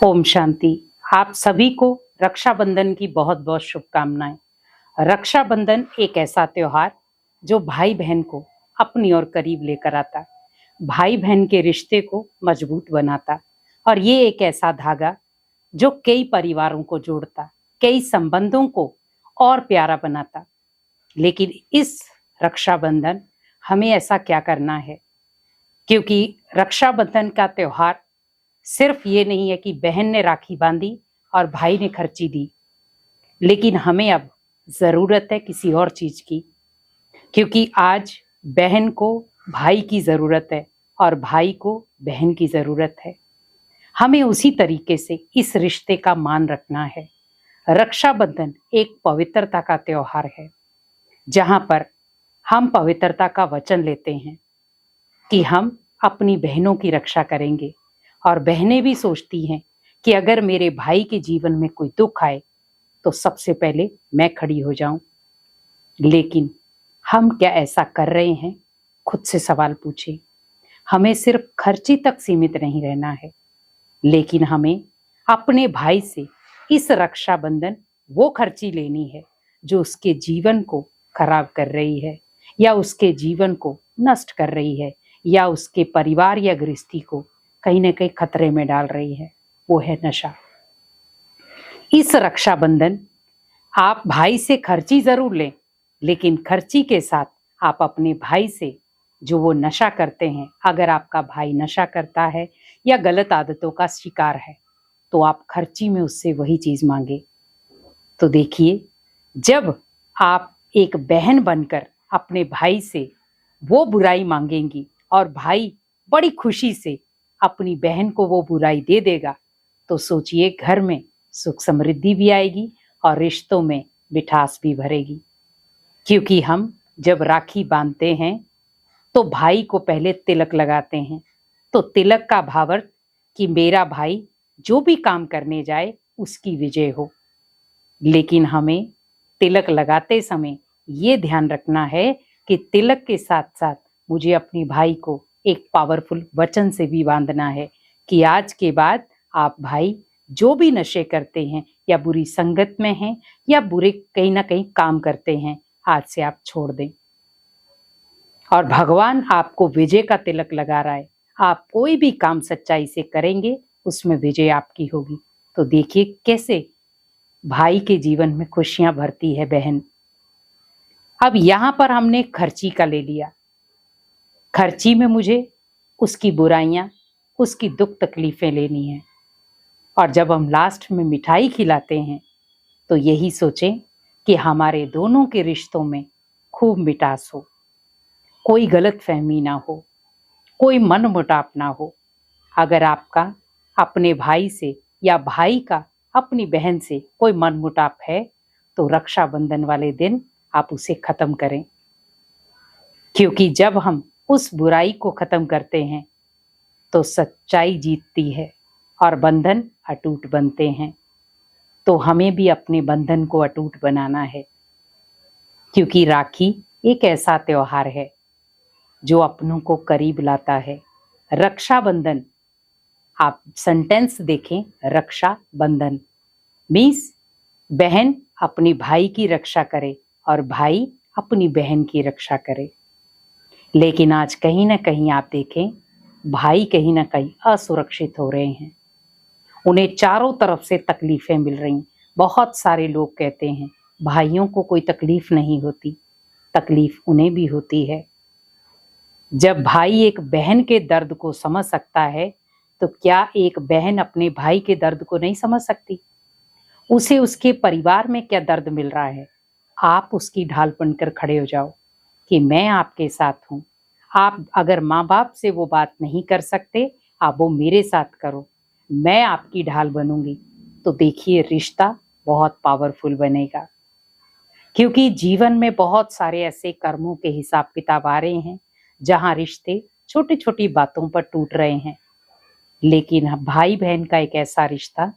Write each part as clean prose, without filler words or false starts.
ओम शांति। आप सभी को रक्षाबंधन की बहुत बहुत शुभकामनाएं। रक्षाबंधन एक ऐसा त्योहार जो भाई बहन को अपनी ओर करीब लेकर आता, भाई बहन के रिश्ते को मजबूत बनाता और ये एक ऐसा धागा जो कई परिवारों को जोड़ता, कई संबंधों को और प्यारा बनाता। लेकिन इस रक्षाबंधन हमें ऐसा क्या करना है? क्योंकि रक्षाबंधन का त्योहार सिर्फ ये नहीं है कि बहन ने राखी बांधी और भाई ने खर्ची दी, लेकिन हमें अब जरूरत है किसी और चीज की। क्योंकि आज बहन को भाई की जरूरत है और भाई को बहन की जरूरत है। हमें उसी तरीके से इस रिश्ते का मान रखना है। रक्षाबंधन एक पवित्रता का त्योहार है जहां पर हम पवित्रता का वचन लेते हैं कि हम अपनी बहनों की रक्षा करेंगे, और बहनें भी सोचती हैं कि अगर मेरे भाई के जीवन में कोई दुख आए तो सबसे पहले मैं खड़ी हो जाऊं। लेकिन हम क्या ऐसा कर रहे हैं? खुद से सवाल पूछें। हमें सिर्फ खर्ची तक सीमित नहीं रहना है, लेकिन हमें अपने भाई से इस रक्षाबंधन वो खर्ची लेनी है जो उसके जीवन को खराब कर रही है, या उसके जीवन को नष्ट कर रही है, या उसके परिवार या गृहस्थी को कहीं ना कहीं खतरे में डाल रही है। वो है नशा। इस रक्षाबंधन आप भाई से खर्ची जरूर लें, लेकिन खर्ची के साथ आप अपने भाई से जो वो नशा करते हैं, अगर आपका भाई नशा करता है या गलत आदतों का शिकार है, तो आप खर्ची में उससे वही चीज मांगे। तो देखिए, जब आप एक बहन बनकर अपने भाई से वो बुराई मांगेंगी और भाई बड़ी खुशी से अपनी बहन को वो बुराई दे देगा, तो सोचिए घर में सुख समृद्धि भी आएगी और रिश्तों में मिठास भी भरेगी। क्योंकि हम जब राखी बांधते हैं तो भाई को पहले तिलक लगाते हैं। तो तिलक का भावार्थ कि मेरा भाई जो भी काम करने जाए उसकी विजय हो। लेकिन हमें तिलक लगाते समय ये ध्यान रखना है कि तिलक के साथ साथ मुझे अपने भाई को एक पावरफुल वचन से भी बांधना है कि आज के बाद आप भाई जो भी नशे करते हैं या बुरी संगत में हैं या बुरे कहीं ना कहीं काम करते हैं, आज से आप छोड़ दें। और भगवान आपको विजय का तिलक लगा रहा है। आप कोई भी काम सच्चाई से करेंगे, उसमें विजय आपकी होगी। तो देखिए कैसे भाई के जीवन में खुशियां भरती है बहन। अब यहां पर हमने खर्ची का ले लिया। खर्ची में मुझे उसकी बुराइयां, उसकी दुख तकलीफें लेनी है। और जब हम लास्ट में मिठाई खिलाते हैं तो यही सोचें कि हमारे दोनों के रिश्तों में खूब मिठास हो, कोई गलत फहमी ना हो, कोई मन मुटाव ना हो। अगर आपका अपने भाई से या भाई का अपनी बहन से कोई मन मुटाव है तो रक्षाबंधन वाले दिन आप उसे खत्म करें। क्योंकि जब हम उस बुराई को खत्म करते हैं तो सच्चाई जीतती है और बंधन अटूट बनते हैं। तो हमें भी अपने बंधन को अटूट बनाना है, क्योंकि राखी एक ऐसा त्योहार है जो अपनों को करीब लाता है। रक्षाबंधन, आप सेंटेंस देखें, रक्षा बंधन मीन्स बहन अपनी भाई की रक्षा करे और भाई अपनी बहन की रक्षा करे। लेकिन आज कहीं ना कहीं आप देखें, भाई कहीं ना कहीं असुरक्षित हो रहे हैं। उन्हें चारों तरफ से तकलीफें मिल रही। बहुत सारे लोग कहते हैं भाइयों को कोई तकलीफ नहीं होती, तकलीफ उन्हें भी होती है। जब भाई एक बहन के दर्द को समझ सकता है, तो क्या एक बहन अपने भाई के दर्द को नहीं समझ सकती? उसे उसके परिवार में क्या दर्द मिल रहा है, आप उसकी ढाल बनकर खड़े हो जाओ कि मैं आपके साथ हूं। आप अगर माँ बाप से वो बात नहीं कर सकते, आप वो मेरे साथ करो, मैं आपकी ढाल बनूंगी। तो देखिए रिश्ता बहुत पावरफुल बनेगा। क्योंकि जीवन में बहुत सारे ऐसे कर्मों के हिसाब किताब आ रहे हैं जहां रिश्ते छोटी छोटी बातों पर टूट रहे हैं। लेकिन भाई बहन का एक ऐसा रिश्ता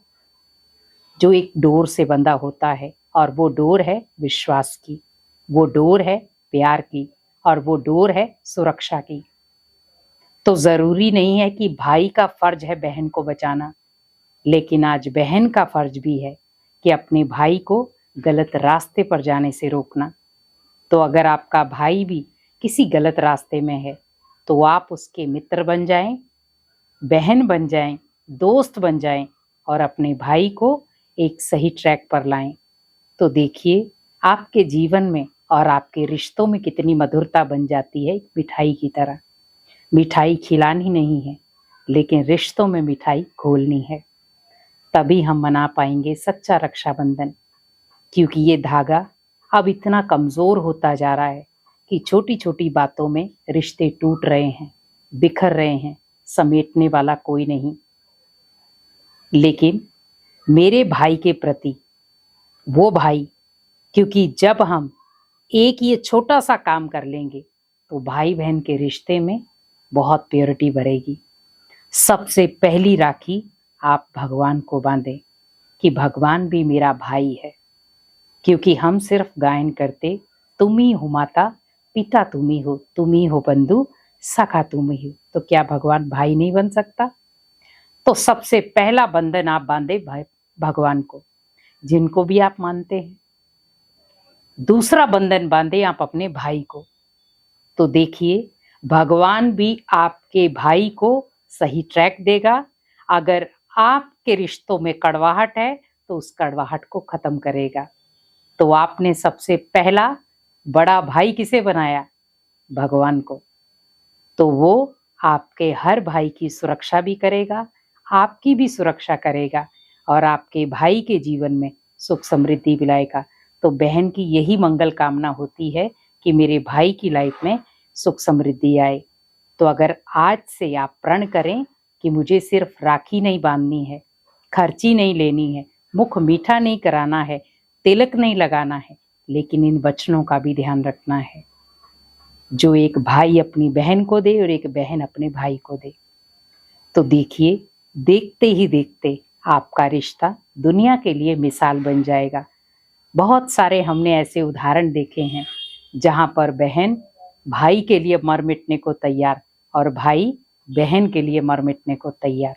जो एक डोर से बंधा होता है, और वो डोर है विश्वास की, वो डोर है प्यार की, और वो डोर है सुरक्षा की। तो जरूरी नहीं है कि भाई का फर्ज है बहन को बचाना। लेकिन आज बहन का फर्ज भी है कि अपने भाई को गलत रास्ते पर जाने से रोकना। तो अगर आपका भाई भी किसी गलत रास्ते में है तो आप उसके मित्र बन जाएं, बहन बन जाएं, दोस्त बन जाएं और अपने भाई को एक सही ट्रैक पर लाएं। तो देखिए आपके जीवन में और आपके रिश्तों में कितनी मधुरता बन जाती है एक मिठाई की तरह। मिठाई खिलानी नहीं है, लेकिन रिश्तों में मिठाई घोलनी है। तभी हम मना पाएंगे सच्चा रक्षाबंधन, क्योंकि ये धागा अब इतना कमजोर होता जा रहा है कि छोटी छोटी बातों में रिश्ते टूट रहे हैं, बिखर रहे हैं, समेटने वाला कोई नहीं। लेकिन मेरे भाई के प्रति वो भाई, क्योंकि जब हम एक ये छोटा सा काम कर लेंगे तो भाई बहन के रिश्ते में बहुत प्योरिटी बढ़ेगी। सबसे पहली राखी आप भगवान को बांधें कि भगवान भी मेरा भाई है, क्योंकि हम सिर्फ गायन करते तुम ही हो माता पिता तुम ही हो बंधु सखा तुम ही हो, तो क्या भगवान भाई नहीं बन सकता? तो सबसे पहला बंधन आप बांधे भगवान को, जिनको भी आप मानते हैं। दूसरा बंधन बांधे आप अपने भाई को। तो देखिए भगवान भी आपके भाई को सही ट्रैक देगा। अगर आपके रिश्तों में कड़वाहट है तो उस कड़वाहट को खत्म करेगा। तो आपने सबसे पहला बड़ा भाई किसे बनाया? भगवान को। तो वो आपके हर भाई की सुरक्षा भी करेगा, आपकी भी सुरक्षा करेगा और आपके भाई के जीवन में सुख समृद्धि लाएगा। तो बहन की यही मंगल कामना होती है कि मेरे भाई की लाइफ में सुख समृद्धि आए। तो अगर आज से आप प्रण करें कि मुझे सिर्फ राखी नहीं बांधनी है, खर्ची नहीं लेनी है, मुख मीठा नहीं कराना है, तिलक नहीं लगाना है, लेकिन इन वचनों का भी ध्यान रखना है जो एक भाई अपनी बहन को दे और एक बहन अपने भाई को दे। तो देखिए देखते ही देखते आपका रिश्ता दुनिया के लिए मिसाल बन जाएगा। बहुत सारे हमने ऐसे उदाहरण देखे हैं जहां पर बहन भाई के लिए मर मिटने को तैयार और भाई बहन के लिए मर मिटने को तैयार।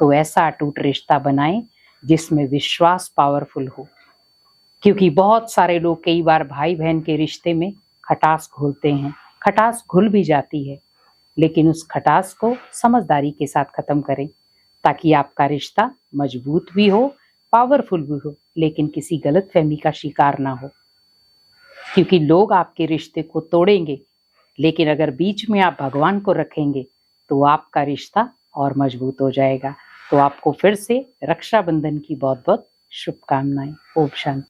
तो ऐसा अटूट रिश्ता बनाएं जिसमें विश्वास पावरफुल हो, क्योंकि बहुत सारे लोग कई बार भाई बहन के रिश्ते में खटास घोलते हैं। खटास घुल भी जाती है, लेकिन उस खटास को समझदारी के साथ खत्म करें ताकि आपका रिश्ता मजबूत भी हो, पावरफुल भी हो, लेकिन किसी गलत फहमी का शिकार ना हो। क्योंकि लोग आपके रिश्ते को तोड़ेंगे, लेकिन अगर बीच में आप भगवान को रखेंगे तो आपका रिश्ता और मजबूत हो जाएगा। तो आपको फिर से रक्षाबंधन की बहुत बहुत शुभकामनाएं। ओम शांति।